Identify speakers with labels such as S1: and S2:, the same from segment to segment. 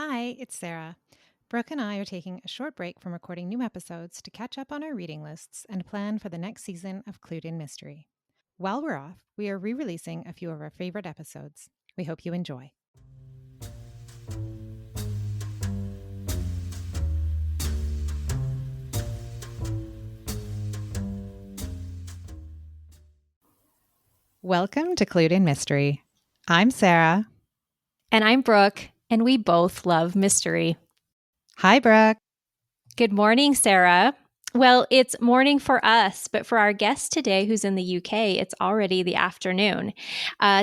S1: Hi, it's Sarah. Brooke and I are taking a short break from recording new episodes to catch up on our reading lists and plan for the next season of Clued in Mystery. While we're off, we are re releasing a few of our favorite episodes. We hope you enjoy. Welcome to Clued in Mystery. I'm Sarah.
S2: And I'm Brooke, and we both love mystery.
S1: Hi, Brooke.
S2: Good morning, Sarah. Well, it's morning for us, but for our guest today, who's in the UK, it's already the afternoon.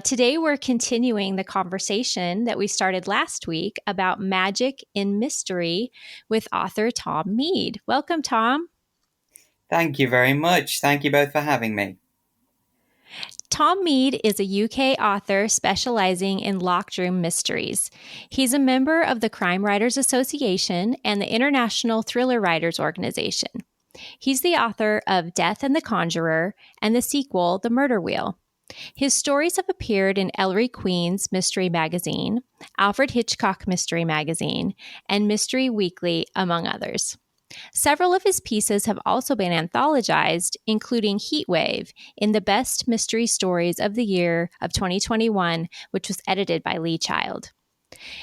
S2: Today, we're continuing the conversation that we started last week about magic in mystery with author Tom Mead. Welcome, Tom.
S3: Thank you very much. Thank you both for having me.
S2: Tom Mead is a UK author specializing in locked room mysteries. He's a member of the Crime Writers Association and the International Thriller Writers Organization. He's the author of Death and the Conjuror and the sequel, The Murder Wheel. His stories have appeared in Ellery Queen's Mystery Magazine, Alfred Hitchcock Mystery Magazine, and Mystery Weekly, among others. Several of his pieces have also been anthologized, including Heatwave in the Best Mystery Stories of the Year of 2021, which was edited by Lee Child.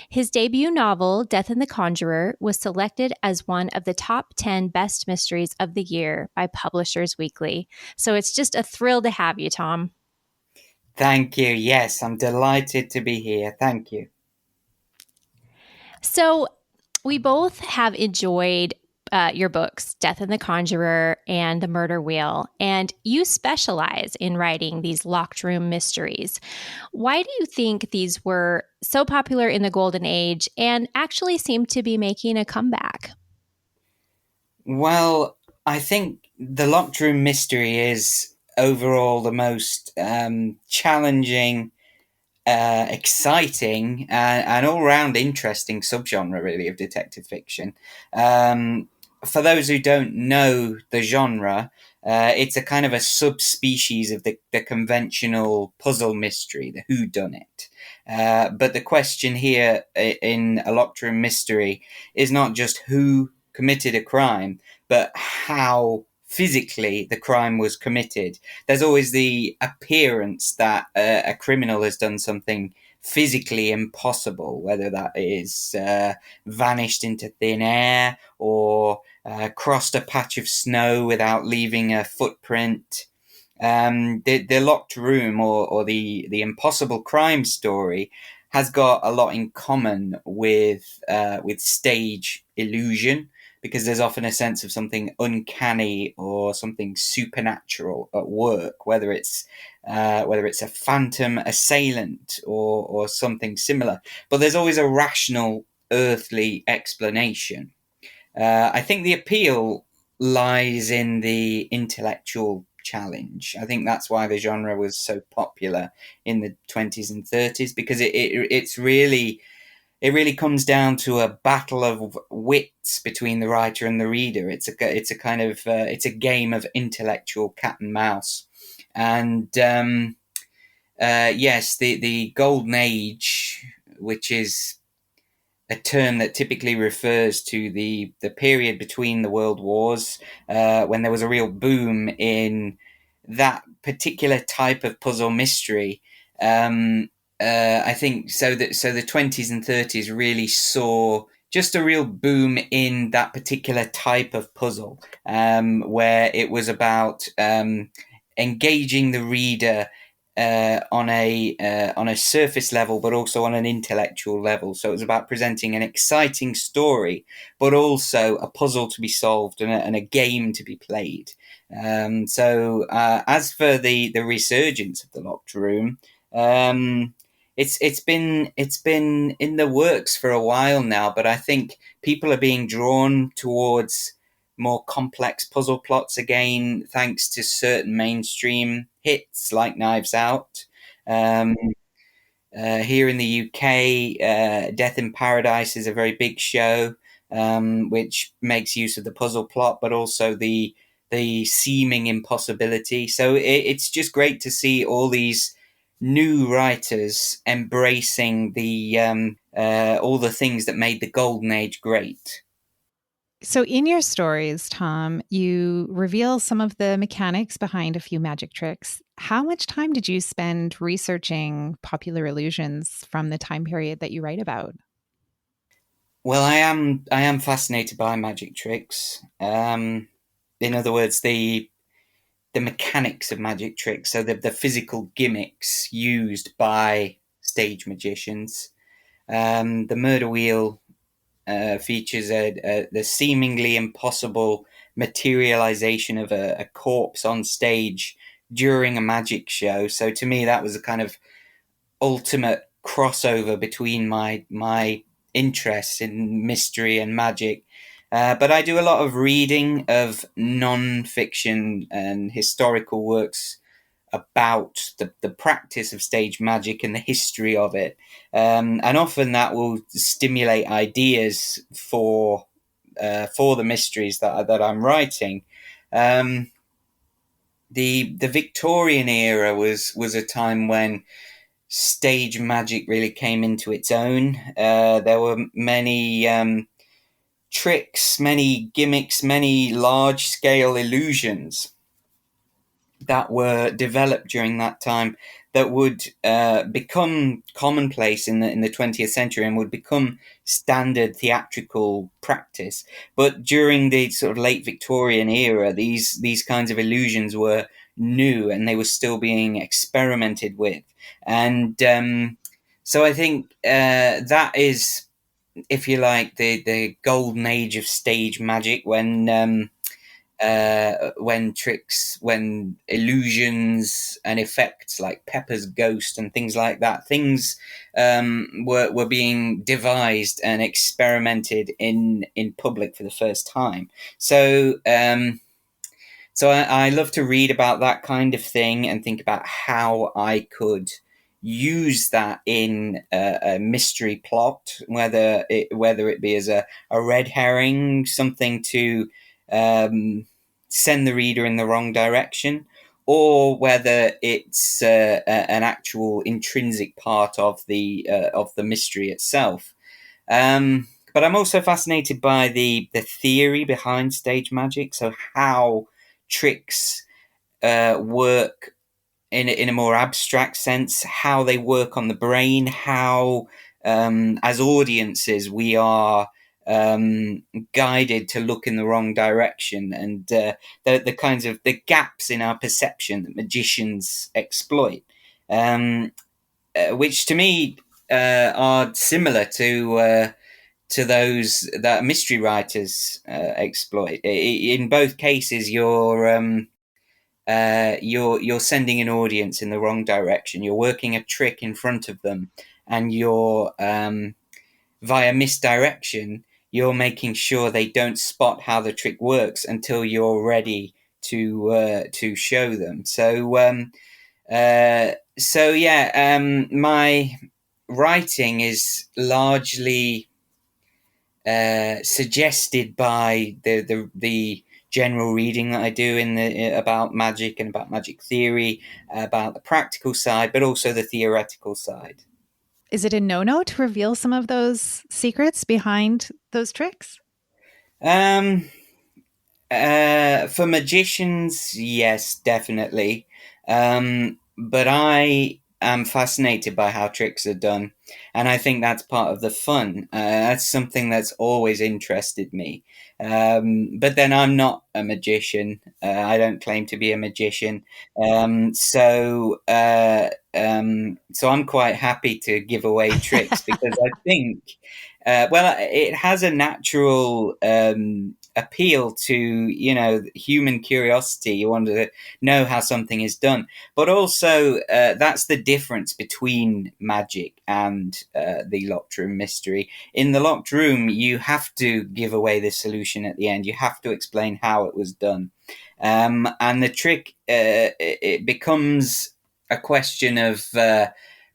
S2: His debut novel, Death and the Conjuror, was selected as one of the top 10 best mysteries of the year by Publishers Weekly. So it's just a thrill to have you, Tom.
S3: Thank you. Yes, I'm delighted to be here. Thank you.
S2: So we both have enjoyed your books, Death and the Conjurer and The Murder Wheel, and you specialize in writing these locked room mysteries. Why do you think these were so popular in the Golden Age and actually seem to be making a comeback?
S3: Well, I think the locked room mystery is overall the most challenging, exciting, and all-round interesting subgenre, really, of detective fiction. For those who don't know the genre, it's a kind of a subspecies of the conventional puzzle mystery, the whodunit. But the question here in a locked room mystery is not just who committed a crime, but how physically the crime was committed. There's always the appearance that a criminal has done something physically impossible, whether that is vanished into thin air or crossed a patch of snow without leaving a footprint. The locked room or the impossible crime story has got a lot in common with stage illusion, because there's often a sense of something uncanny or something supernatural at work, whether it's a phantom assailant or something similar. But there's always a rational, earthly explanation. I think the appeal lies in the intellectual challenge. I think that's why the genre was so popular in the 20s and 30s, because it really comes down to a battle of wits between the writer and the reader. It's a kind of it's a game of intellectual cat and mouse. And yes, the Golden Age, which is a term that typically refers to the period between the world wars, when there was a real boom in that particular type of puzzle mystery. I think so the 20s and 30s really saw just a real boom in that particular type of puzzle, where it was about engaging the reader on a surface level, but also on an intellectual level. So it was about presenting an exciting story, but also a puzzle to be solved and a game to be played. As for the resurgence of the locked room, it's been in the works for a while now, but I think people are being drawn towards more complex puzzle plots again, thanks to certain mainstream hits like Knives Out. Here in the UK, Death in Paradise is a very big show, which makes use of the puzzle plot, but also the seeming impossibility. So it's just great to see all these new writers embracing the all the things that made the Golden Age great.
S1: So, in your stories, Tom, you reveal some of the mechanics behind a few magic tricks. How much time did you spend researching popular illusions from the time period that you write about?
S3: Well, I am fascinated by magic tricks. In other words, the mechanics of magic tricks, so the physical gimmicks used by stage magicians. The murder wheel features the seemingly impossible materialization of a corpse on stage during a magic show. So to me, that was a kind of ultimate crossover between my interests in mystery and magic. But I do a lot of reading of non-fiction and historical works about the practice of stage magic and the history of it. And often that will stimulate ideas for the mysteries that I'm writing. Um, the Victorian era was a time when stage magic really came into its own. There were many tricks, many gimmicks, many large scale illusions that were developed during that time that would become commonplace in the 20th century and would become standard theatrical practice. But during the sort of late Victorian era, these kinds of illusions were new and they were still being experimented with. And so I think that is, if you like, the golden age of stage magic when tricks, when illusions and effects like Pepper's ghost and things like that, things were being devised and experimented in public for the first time. So I love to read about that kind of thing and think about how I could use that in a mystery plot, whether it be as a red herring, something to send the reader in the wrong direction, or whether it's an actual intrinsic part of the mystery itself. But I'm also fascinated by the theory behind stage magic, so how tricks work in a more abstract sense, how they work on the brain, how as audiences we are guided to look in the wrong direction, and the kinds of the gaps in our perception that magicians exploit, which to me are similar to those that mystery writers exploit. In both cases, you're sending an audience in the wrong direction. You're working a trick in front of them, and you're via misdirection. You're making sure they don't spot how the trick works until you're ready to show them. So yeah, my writing is largely suggested by the general reading that I do in the about magic and about magic theory, about the practical side, but also the theoretical side.
S1: Is it a no-no to reveal some of those secrets behind those tricks?
S3: Um, for magicians, yes, definitely. But I am fascinated by how tricks are done, and I think that's part of the fun. That's something that's always interested me. But then I'm not a magician. I don't claim to be a magician. So I'm quite happy to give away tricks because I think, well, it has a natural appeal to human curiosity. You want to know how something is done, but also that's the difference between magic and the locked room mystery. In the locked room, you have to give away the solution at the end. You have to explain how it was done, and the trick it becomes a question of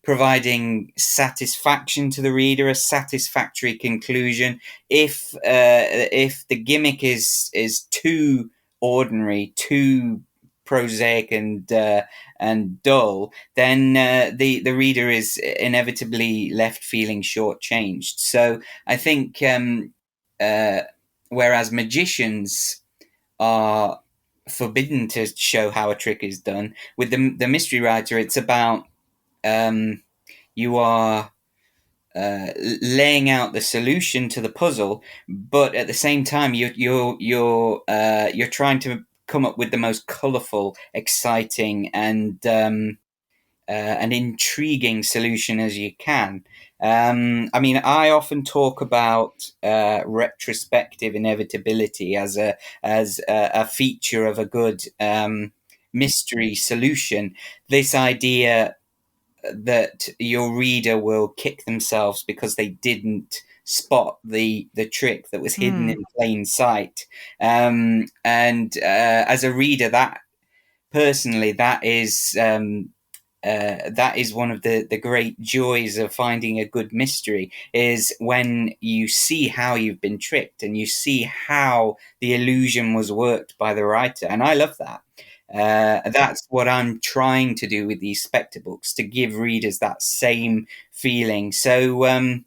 S3: providing satisfaction to the reader, a satisfactory conclusion. If the gimmick is too ordinary, too prosaic and dull, then the reader is inevitably left feeling shortchanged. So I think whereas magicians are forbidden to show how a trick is done, with the mystery writer, it's about you are laying out the solution to the puzzle, but at the same time you're trying to come up with the most colourful, exciting, and an intriguing solution as you can. I mean, I often talk about retrospective inevitability as a feature of a good mystery solution. This idea that your reader will kick themselves because they didn't spot the trick that was hidden in plain sight. And as a reader, that personally, that is one of the great joys of finding a good mystery, is when you see how you've been tricked and you see how the illusion was worked by the writer. And I love that. That's what I'm trying to do with these Spectre books, to give readers that same feeling. So in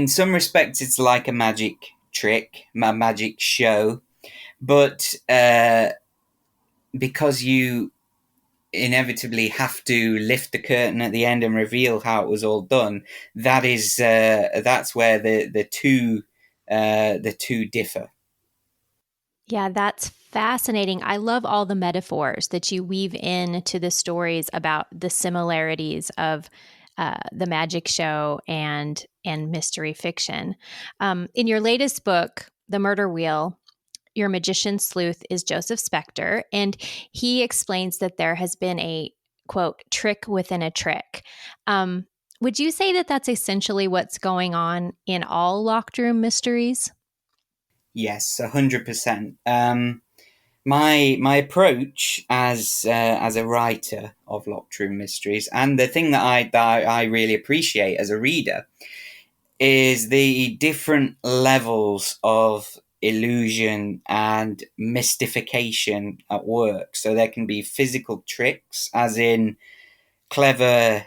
S3: some respects, it's like a magic trick, a magic show, but because you inevitably have to lift the curtain at the end and reveal how it was all done, that's where the two differ.
S2: Yeah, that's fascinating. I love all the metaphors that you weave into the stories about the similarities of the magic show and mystery fiction. In your latest book, The Murder Wheel, your magician sleuth is Joseph Spector, and he explains that there has been a, quote, trick within a trick. Would you say that that's essentially what's going on in all locked room mysteries?
S3: Yes, 100%. My approach as a writer of locked room mysteries, and the thing that I really appreciate as a reader, is the different levels of illusion and mystification at work. So there can be physical tricks, as in clever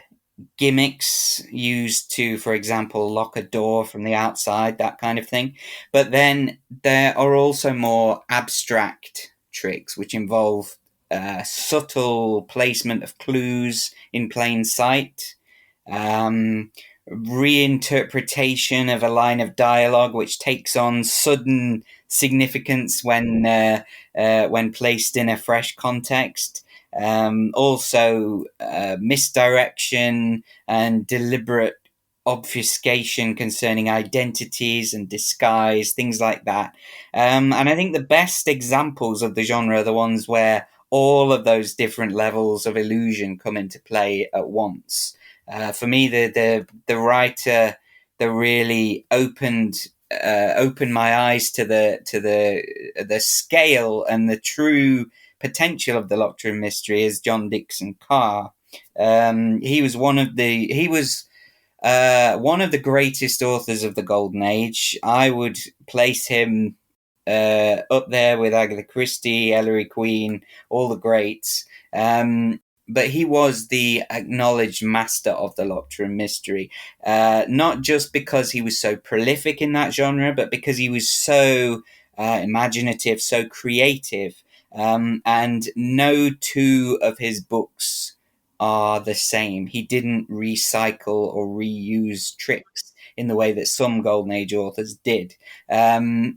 S3: gimmicks used to, for example, lock a door from the outside, that kind of thing. But then there are also more abstract tricks, which involve subtle placement of clues in plain sight, um, reinterpretation of a line of dialogue which takes on sudden significance when placed in a fresh context. Also, misdirection and deliberate obfuscation concerning identities and disguise, things like that. And I think the best examples of the genre are the ones where all of those different levels of illusion come into play at once. For me, the writer that really opened my eyes to the scale and the true potential of the locked room mystery is John Dixon Carr. He was one of the greatest authors of the Golden Age. I would place him up there with Agatha Christie, Ellery Queen, all the greats. But he was the acknowledged master of the locked room mystery, not just because he was so prolific in that genre, but because he was so imaginative, so creative. And no two of his books are the same. He didn't recycle or reuse tricks in the way that some Golden Age authors did. And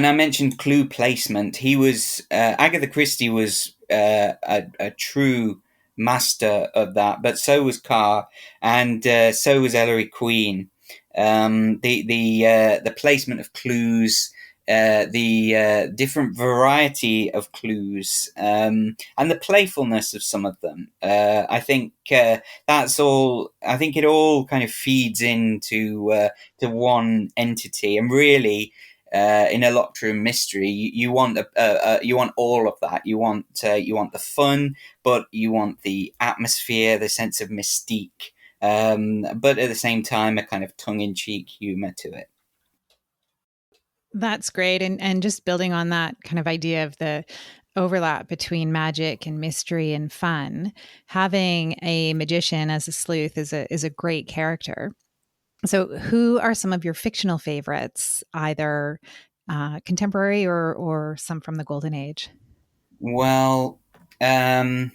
S3: I mentioned clue placement. He was Agatha Christie was a true master of that, but so was Carr, and so was Ellery Queen. The placement of clues, the different variety of clues, and the playfulness of some of them. I think that's all. I think it all kind of feeds into to one entity, and really. In a locked room mystery, you want you want all of that. You want the fun, but you want the atmosphere, the sense of mystique, but at the same time, a kind of tongue in cheek humor to it.
S1: That's great. And just building on that kind of idea of the overlap between magic and mystery and fun, having a magician as a sleuth is a great character. So, who are some of your fictional favorites, either contemporary or some from the Golden Age?
S3: Well, when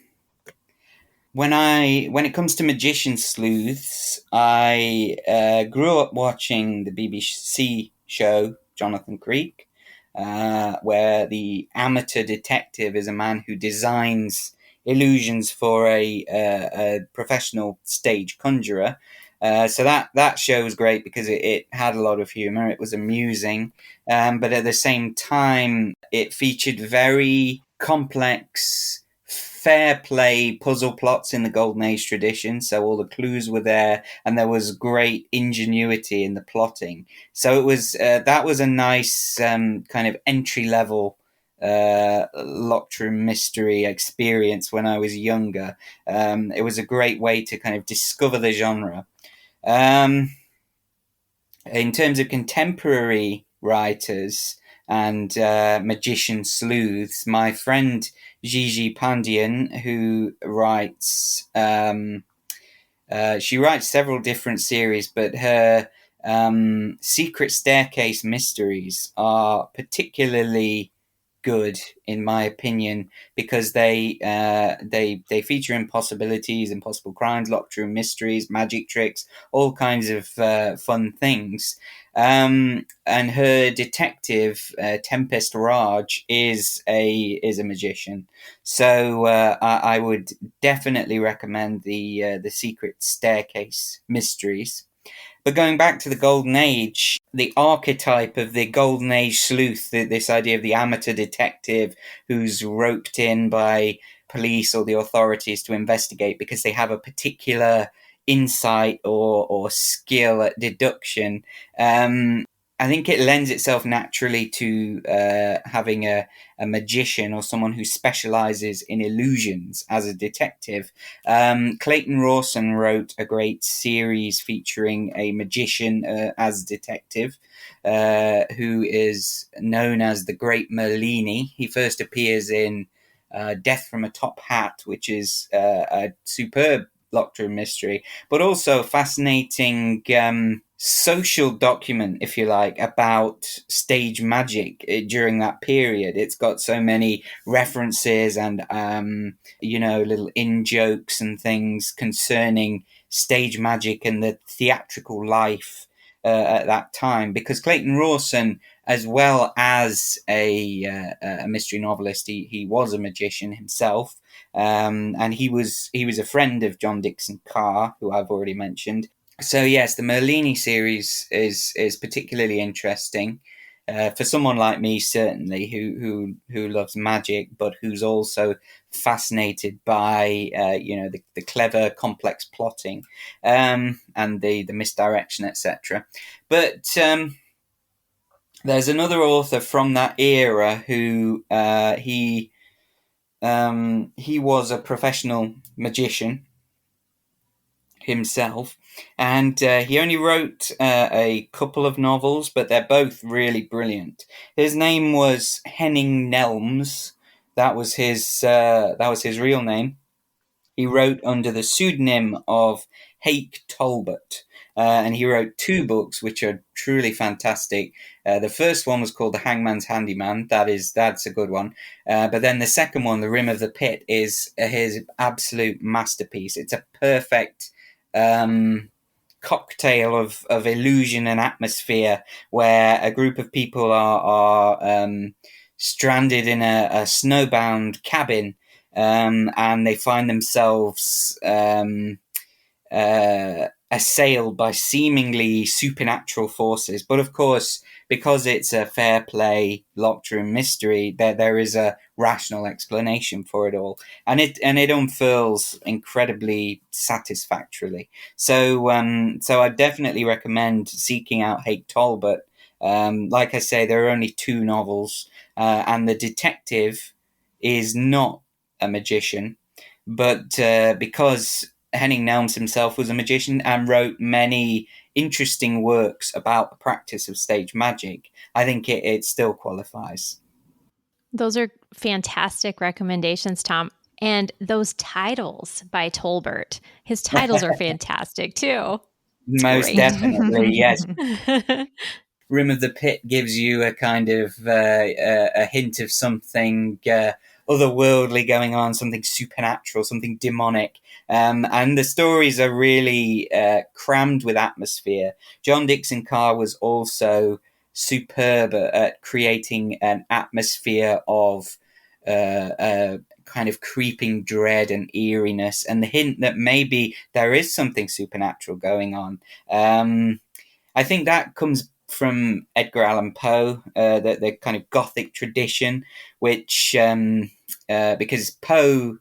S3: it comes to magician sleuths, I grew up watching the BBC show Jonathan Creek, where the amateur detective is a man who designs illusions for a professional stage conjurer. So that show was great because it had a lot of humor. It was amusing, but at the same time, it featured very complex fair play puzzle plots in the Golden Age tradition. So all the clues were there, and there was great ingenuity in the plotting. So it was that was a nice kind of entry level locked room mystery experience when I was younger. It was a great way to kind of discover the genre. Um, in terms of contemporary writers and magician sleuths, my friend Gigi Pandian, who writes, she writes several different series, but her Secret Staircase mysteries are particularly good in my opinion because they feature impossibilities, impossible crimes, locked room mysteries, magic tricks, all kinds of fun things. And her detective Tempest Raj is a magician, so I would definitely recommend the Secret Staircase mysteries. But going back to the Golden Age, the archetype of the Golden Age sleuth, this idea of the amateur detective who's roped in by police or the authorities to investigate because they have a particular insight or skill at deduction. I think it lends itself naturally to having a magician or someone who specializes in illusions as a detective. Clayton Rawson wrote a great series featuring a magician as a detective who is known as the Great Merlini. He first appears in Death from a Top Hat, which is a superb locked room mystery, but also fascinating social document, if you like, about stage magic during that period. It's got so many references and little in jokes and things concerning stage magic and the theatrical life at that time. Because Clayton Rawson, as well as a mystery novelist, he was a magician himself. And he was a friend of John Dixon Carr, who I've already mentioned. So yes, the Merlini series is particularly interesting for someone like me, certainly, who loves magic, but who's also fascinated by the clever, complex plotting and the misdirection, etc. But there's another author from that era who he was a professional magician himself, and he only wrote a couple of novels, but they're both really brilliant. His name was Henning Nelms. That was his real name. He wrote under the pseudonym of Hake Talbot, and he wrote two books which are truly fantastic. The first one was called The Hangman's Handyman. That's a good one. But then the second one, The Rim of the Pit, is his absolute masterpiece. It's a perfect cocktail of illusion and atmosphere where a group of people are stranded in a snowbound cabin, and they find themselves assailed by seemingly supernatural forces. But of course, because it's a fair play locked room mystery, there is a rational explanation for it all, and it unfurls incredibly satisfactorily. So I definitely recommend seeking out Hake Talbot. Like I say, there are only two novels, and the detective is not a magician, but because Henning Nelms himself was a magician and wrote many interesting works about the practice of stage magic, I think it still qualifies.
S2: Those are fantastic recommendations, Tom. And those titles by Tolbert, his titles are fantastic too. It's
S3: Most
S2: great.
S3: definitely, yes. Rim of the Pit gives you a kind of a hint of something otherworldly going on, something supernatural, something demonic. And the stories are really crammed with atmosphere. John Dixon Carr was also superb at creating an atmosphere of kind of creeping dread and eeriness, and the hint that maybe there is something supernatural going on. I think that comes from Edgar Allan Poe, the kind of Gothic tradition, which because Poe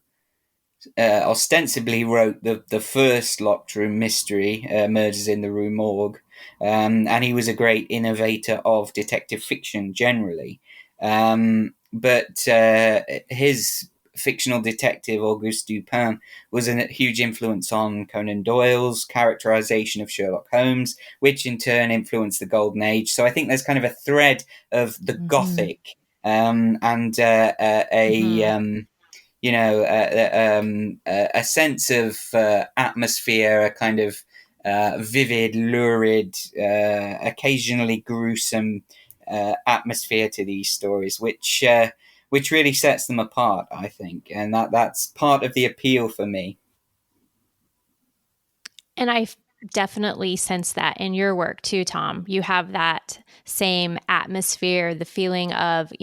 S3: ostensibly wrote the first locked room mystery, Murders in the Rue Morgue, and he was a great innovator of detective fiction generally. But his fictional detective, Auguste Dupin, was a huge influence on Conan Doyle's characterization of Sherlock Holmes, which in turn influenced the Golden Age. So I think there's kind of a thread of the Gothic and a sense of atmosphere, a kind of vivid, lurid, occasionally gruesome atmosphere to these stories, which really sets them apart, I think, and that's part of the appeal for me.
S2: And I definitely sense that in your work too, Tom. You have that same atmosphere, the feeling of,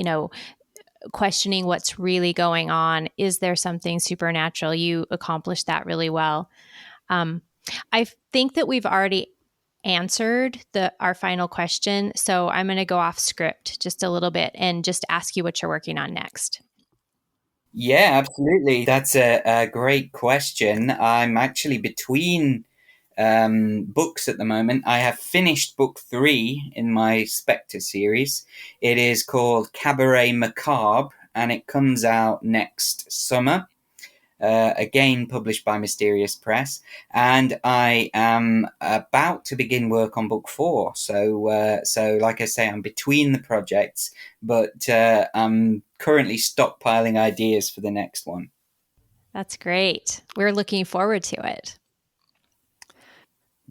S2: questioning what's really going on. Is there something supernatural? You accomplish that really well. I think that we've already answered our final question. So I'm going to go off script just a little bit and just ask you what you're working on next.
S3: Yeah, absolutely. That's a great question. I'm actually between books at the moment. I have finished book 3 in my Spectre series. It is called Cabaret Macabre, and it comes out next summer. Again, published by Mysterious Press, and I am about to begin work on book 4. So like I say, I'm between the projects, but I'm currently stockpiling ideas for the next one.
S2: That's great. We're looking forward to it.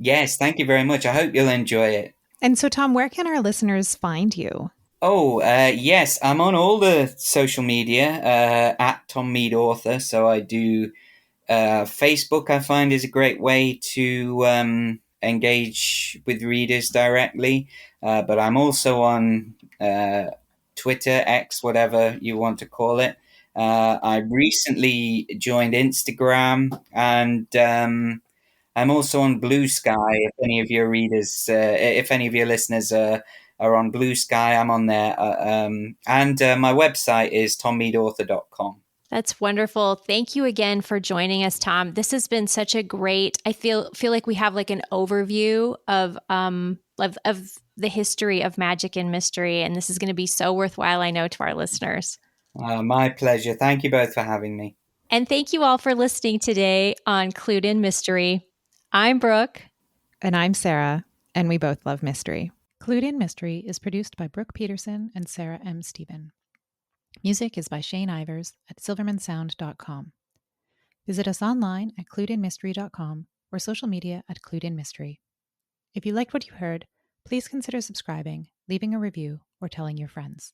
S3: Yes, thank you very much. I hope you'll enjoy it.
S1: And so, Tom, where can our listeners find you?
S3: Oh, yes, I'm on all the social media at Tom Mead Author. So I do Facebook, I find, is a great way to engage with readers directly. But I'm also on Twitter, X, whatever you want to call it. I recently joined Instagram, and I'm also on Blue Sky. If any of your if any of your listeners are on Blue Sky, I'm on there. And my website is tommeadauthor.com.
S2: That's wonderful. Thank you again for joining us, Tom. This has been such a great. I feel like we have like an overview of the history of magic and mystery, and this is going to be so worthwhile, I know, to our listeners.
S3: My pleasure. Thank you both for having me.
S2: And thank you all for listening today on Clued In Mystery. I'm Brooke.
S1: And I'm Sarah, and we both love mystery. Clued In Mystery is produced by Brooke Peterson and Sarah M. Stephen. Music is by Shane Ivers at silvermansound.com. Visit us online at cluedinmystery.com or social media at Clued In Mystery. If you liked what you heard, please consider subscribing, leaving a review, or telling your friends.